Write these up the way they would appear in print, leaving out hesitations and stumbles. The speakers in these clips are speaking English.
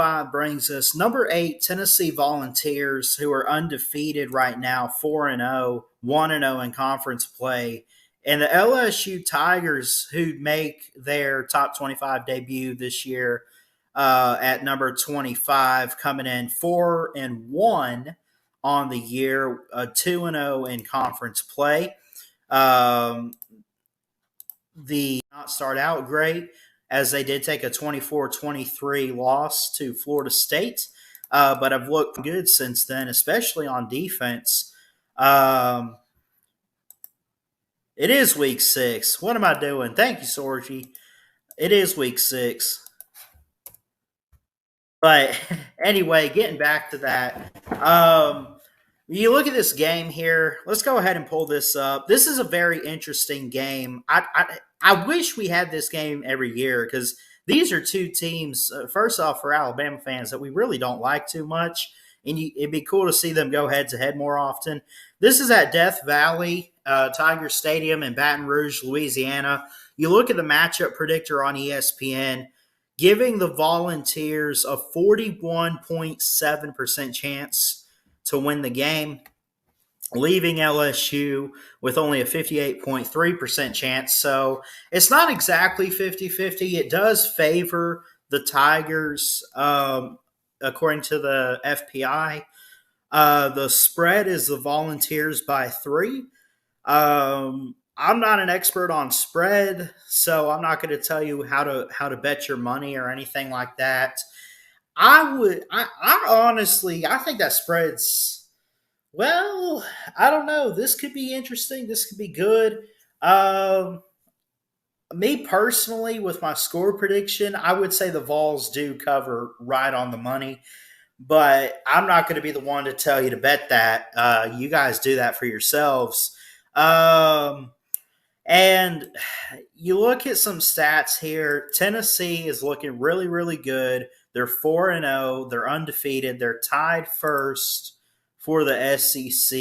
25 brings us number 8 Tennessee Volunteers, who are undefeated right now, 4-0, 1-0 in conference play, and the LSU Tigers, who make their top 25 debut this year at number 25, coming in 4-1 on the year, 2-0 in conference play. The not start out great, as they did take a 24-23 loss to Florida State, but have looked good since then, especially on defense. It is week 6. What am I doing? Thank you, Sorgi. It is week 6. But anyway, getting back to that, you look at this game here. Let's go ahead and pull this up. This is a very interesting game. I wish we had this game every year, because these are two teams, first off, for Alabama fans, that we really don't like too much. And it'd be cool to see them go head to head more often. This is at Death Valley Tiger Stadium in Baton Rouge, Louisiana. You look at the matchup predictor on ESPN, giving the Volunteers a 41.7% chance to win the game, leaving LSU with only a 58.3% chance. So it's not exactly 50-50. It does favor the Tigers, according to the FPI. The spread is the Volunteers by 3. I'm not an expert on spread, so I'm not going to tell you how to bet your money or anything like that. I honestly, I think that spread's, well, I don't know. This could be interesting. This could be good. Me personally, with my score prediction, I would say the Vols do cover right on the money, but I'm not going to be the one to tell you to bet that. You guys do that for yourselves. And you look at some stats here. Tennessee is looking really, really good. They're 4-0. They're undefeated. They're tied first for the SEC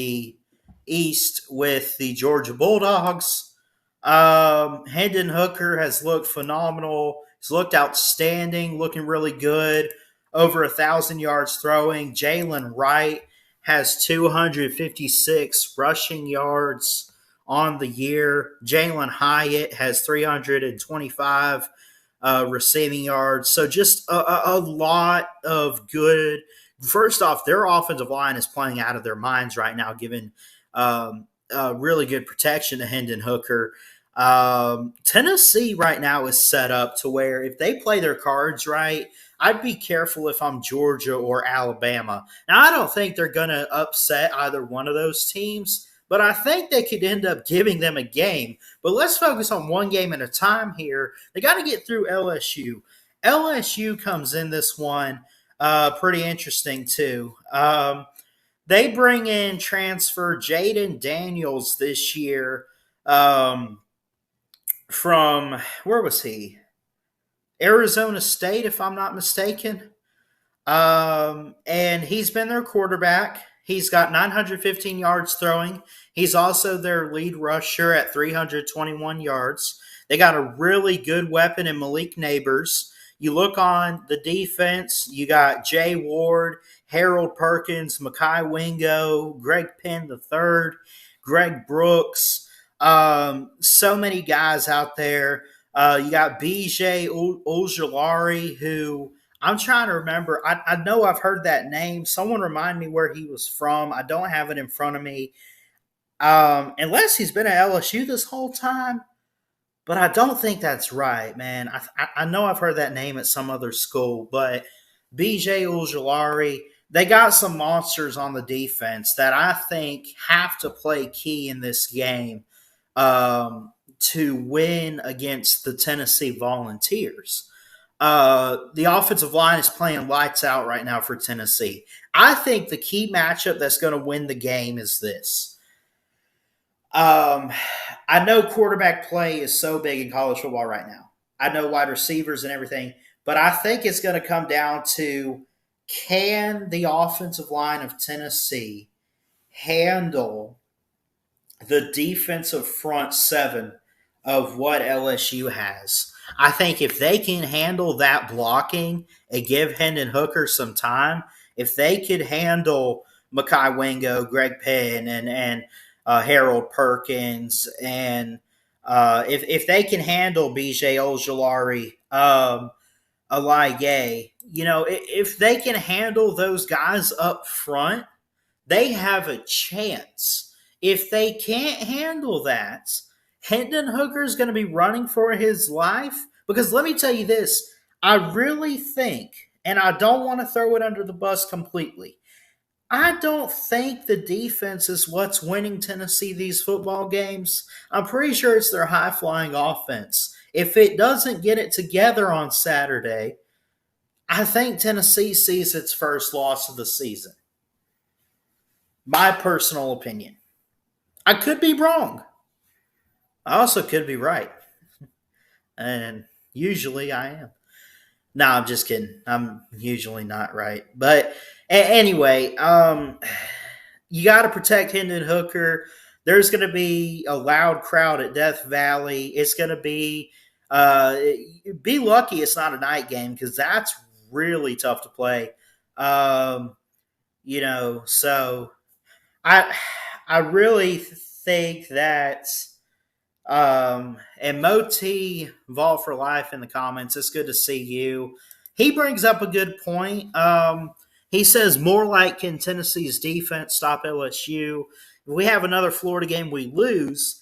East with the Georgia Bulldogs. Hendon Hooker has looked phenomenal. He's looked outstanding, looking really good. Over 1,000 yards throwing. Jalen Wright has 256 rushing yards on the year. Jalen Hyatt has 325 receiving yards. So just a lot of good. First off, their offensive line is playing out of their minds right now, giving really good protection to Hendon Hooker. Tennessee right now is set up to where if they play their cards right, I'd be careful if I'm Georgia or Alabama. Now, I don't think they're going to upset either one of those teams, but I think they could end up giving them a game. But let's focus on one game at a time here. They got to get through LSU. LSU comes in this one pretty interesting too. They bring in transfer Jaden Daniels this year from, where was he? Arizona State, if I'm not mistaken. And he's been their quarterback. He's got 915 yards throwing. He's also their lead rusher at 321 yards. They got a really good weapon in Malik Neighbors. You look on the defense, you got Jay Ward, Harold Perkins, Mekhi Wingo, Greg Penn III, Greg Brooks. So many guys out there. You got BJ Ojulari, who I'm trying to remember. I know I've heard that name. Someone remind me where he was from. I don't have it in front of me. Unless he's been at LSU this whole time. But I don't think that's right, man. I know I've heard that name at some other school. But BJ Ojulari, they got some monsters on the defense that I think have to play key in this game to win against the Tennessee Volunteers. The offensive line is playing lights out right now for Tennessee. I think the key matchup that's going to win the game is this. I know quarterback play is so big in college football right now. I know wide receivers and everything, but I think it's going to come down to, can the offensive line of Tennessee handle the defensive front seven of what LSU has? I think if they can handle that blocking and give Hendon Hooker some time, if they could handle Makai Wingo, Greg Penn, and Harold Perkins, and if they can handle BJ Ojolari, Alaye, if they can handle those guys up front, they have a chance. If they can't handle that, Hendon Hooker is going to be running for his life. Because let me tell you this, I really think, and I don't want to throw it under the bus completely, I don't think the defense is what's winning Tennessee these football games. I'm pretty sure it's their high flying offense. If it doesn't get it together on Saturday, I think Tennessee sees its first loss of the season. My personal opinion. I could be wrong. I also could be right. And usually I am. No, I'm just kidding. I'm usually not right. But anyway, you got to protect Hendon Hooker. There's going to be a loud crowd at Death Valley. It's going to be lucky it's not a night game because that's really tough to play. So I I really think that and Moti Vol for life in the comments. It's good to see you. He brings up a good point. He says more like can Tennessee's defense stop LSU? If we have another Florida game we lose,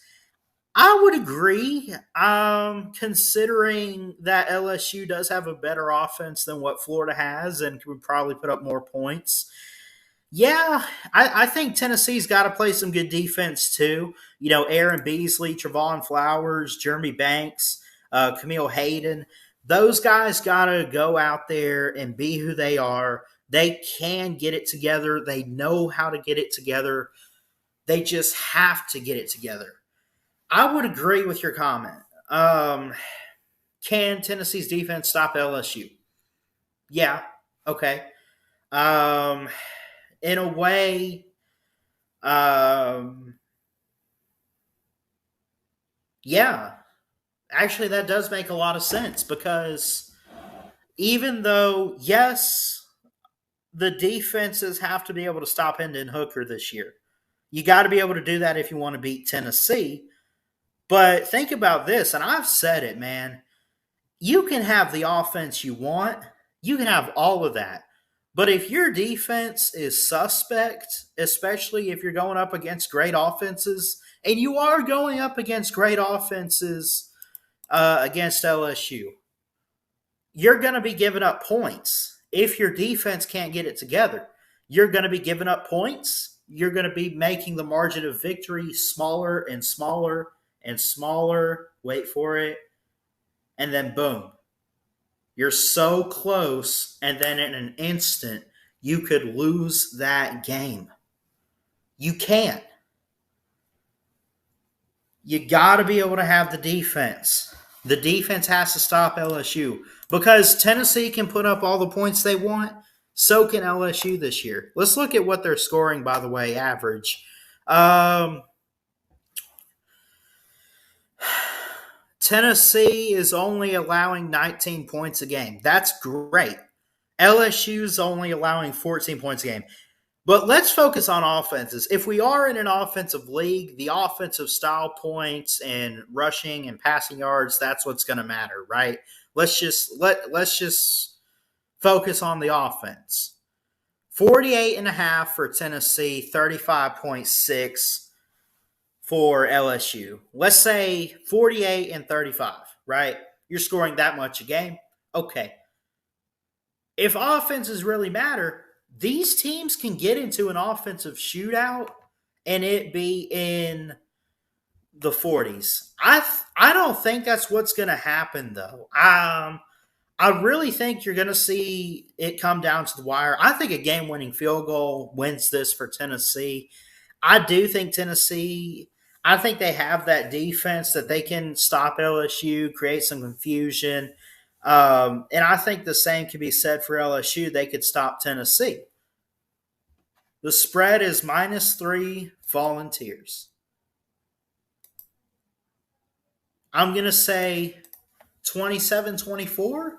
I would agree. Considering that LSU does have a better offense than what Florida has and could probably put up more points. Yeah, I think Tennessee's got to play some good defense too. Aaron Beasley, Trevon Flowers, Jeremy Banks, Camille Hayden. Those guys got to go out there and be who they are. They can get it together. They know how to get it together. They just have to get it together. I would agree with your comment. Can Tennessee's defense stop LSU? Yeah. Okay. In a way, yeah, actually, that does make a lot of sense because even though, yes, the defenses have to be able to stop Hendon Hooker this year, you got to be able to do that if you want to beat Tennessee. But think about this, and I've said it, man. You can have the offense you want, you can have all of that. But if your defense is suspect, especially if you're going up against great offenses, and you are going up against great offenses against LSU, you're going to be giving up points. If your defense can't get it together, you're going to be giving up points. You're going to be making the margin of victory smaller and smaller and smaller. Wait for it. And then boom, you're so close, and then in an instant, you could lose that game. You can't. You got to be able to have the defense. The defense has to stop LSU because Tennessee can put up all the points they want. So can LSU this year. Let's look at what they're scoring, by the way, average. Tennessee is only allowing 19 points a game. That's great. LSU's only allowing 14 points a game. But let's focus on offenses. If we are in an offensive league, the offensive style points and rushing and passing yards, that's what's going to matter, right? Let's just focus on the offense. 48.5 for Tennessee, 35.6 for LSU. Let's say 48 and 35, right? You're scoring that much a game. Okay. If offenses really matter, these teams can get into an offensive shootout and it be in the 40s. I don't think that's what's going to happen, though. I really think you're going to see it come down to the wire. I think a game-winning field goal wins this for Tennessee. I do think Tennessee – I think they have that defense that they can stop LSU, create some confusion. And I think the same can be said for LSU. They could stop Tennessee. The spread is -3 Volunteers. I'm going to say 27-24.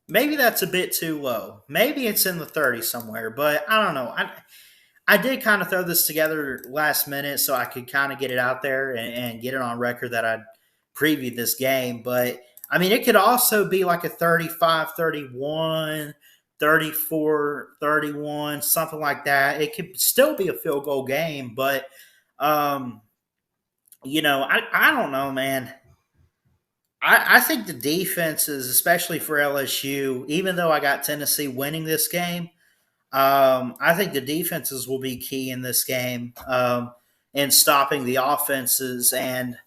Maybe that's a bit too low. Maybe it's in the 30s somewhere, but I don't know. I did kind of throw this together last minute so I could kind of get it out there and get it on record that I previewed this game. But I mean, it could also be like a 35-31, 34-31, something like that. It could still be a field goal game, but um, I don't know, man. I think the defenses, especially for LSU, even though I got Tennessee winning this game, I think the defenses will be key in this game in stopping the offenses. And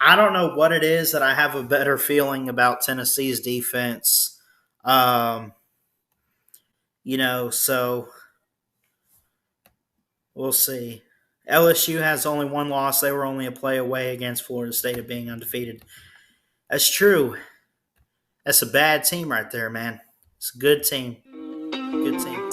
I don't know what it is that I have a better feeling about Tennessee's defense. Um, so we'll see. LSU has only one loss. They were only a play away against Florida State of being undefeated. That's true. That's a bad team right there, man. It's a good team. Good team.